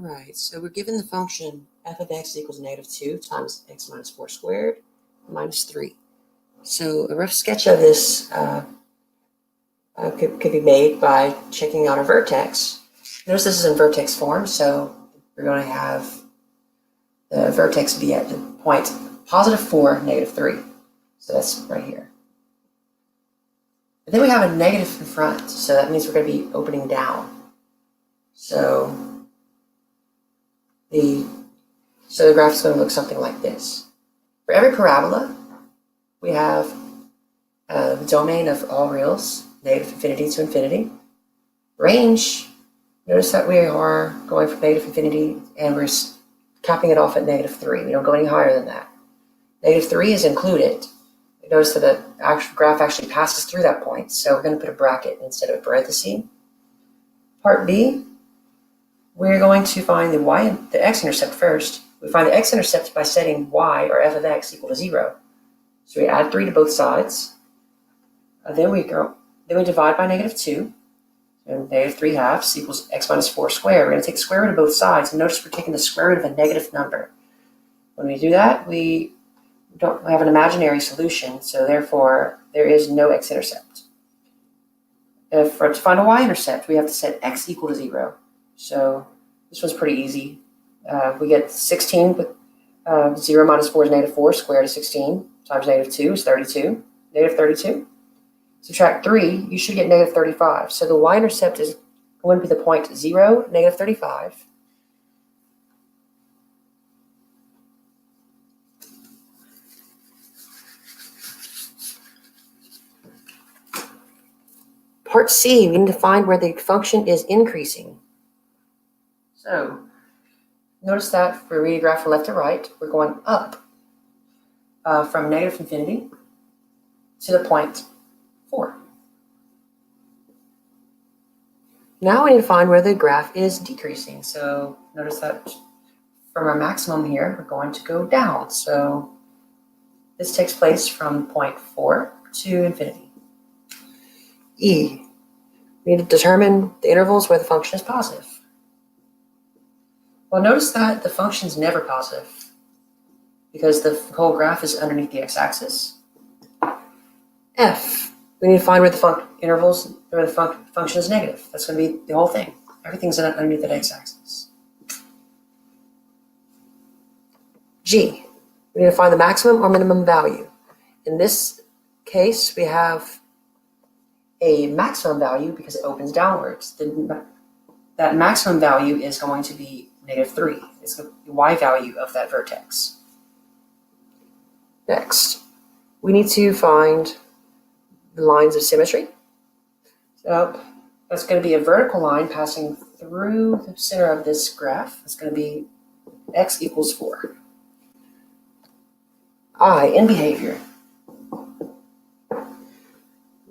Alright, so we're given the function f of x equals -2 times x minus 4 squared minus 3. So a rough sketch of this could be made by checking out our vertex. Notice this is in vertex form, so we're going to have the vertex be at the point +4, -3. So that's right here. And then we have a negative in front, so that means we're going to be opening down. So the graph is going to look something like this. For every parabola, we have the domain of all reals, -infinity to infinity. Range, notice that we are going from -infinity and we're capping it off at -3. We don't go any higher than that. -3 is included. Notice that the actual graph actually passes through that point, so we're going to put a bracket instead of a parenthesis. Part B, we're going to find the X-intercept first. We find the X-intercept by setting y, or f of x, equal to 0. So we add 3 to both sides. Then we divide by -2. And -3/2 equals x minus 4 squared. We're going to take the square root of both sides. And notice we're taking the square root of a negative number. When we do that, we have an imaginary solution, so therefore there is no X-intercept. To find a Y-intercept, we have to set x equal to 0. So this one's pretty easy. We get 16, but 0 minus 4 is -4, square root of 16 times -2 is 32, -32. Subtract 3, you should get -35. So the Y-intercept is going to be the point 0, -35. Part C, we need to find where the function is increasing. So notice that if we read a graph from left to right, we're going up from -infinity to the point 4. Now we need to find where the graph is decreasing. So notice that from our maximum here, we're going to go down. So this takes place from point 4 to infinity. E, we need to determine the intervals where the function is positive. Well, notice that the function is never positive because the whole graph is underneath the x-axis. F, we need to find where the intervals where the function is negative. That's going to be the whole thing. Everything's underneath the x-axis. G, we need to find the maximum or minimum value. In this case, we have a maximum value because it opens downwards. That maximum value is going to be -3. It's the y value of that vertex. Next, we need to find the lines of symmetry. So that's going to be a vertical line passing through the center of this graph. It's going to be x equals 4. I, in behavior,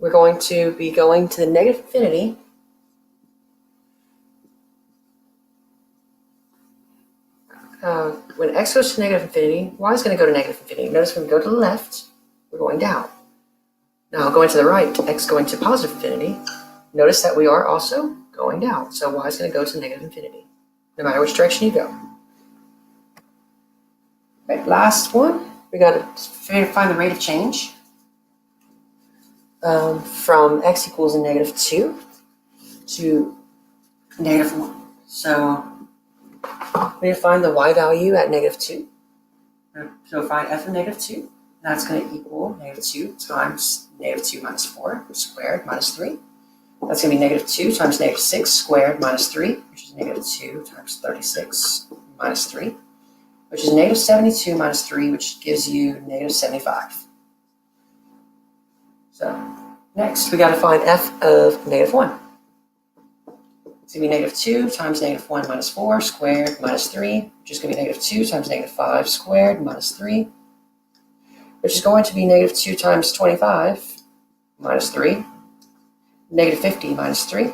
we're going to be going to the -infinity when x goes to -infinity, y is going to go to -infinity. Notice when we go to the left, we're going down. Now going to the right, x going to +infinity. Notice that we are also going down. So y is going to go to -infinity, no matter which direction you go. Right, last one, we got to find the rate of change. From x equals a -2 to -1. So we need to find the y value at -2. So find f of -2. That's going to equal -2 times -2 minus 4 squared minus 3. That's going to be -2 times -6 squared minus 3, which is -2 times 36 minus 3, which is -72 minus 3, which gives you -75. So next, we got to find f of -1. It's going to be -2 times -1 minus 4 squared minus 3, which is going to be -2 times -5 squared minus 3, which is going to be -2 times 25 minus 3, -50 minus 3,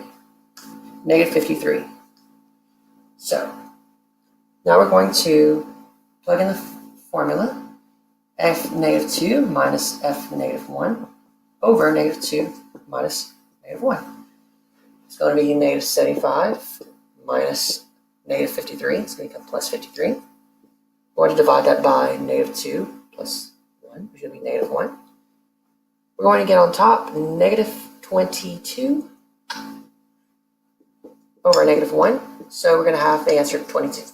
-53. So now we're going to plug in the formula f -2 minus f -1 over -2 minus -1. It's going to be -75 minus negative 53. It's going to become plus 53. We're going to divide that by negative 2 plus 1, which will be negative 1. We're going to get on top negative 22 over negative 1. So we're going to have the answer 22.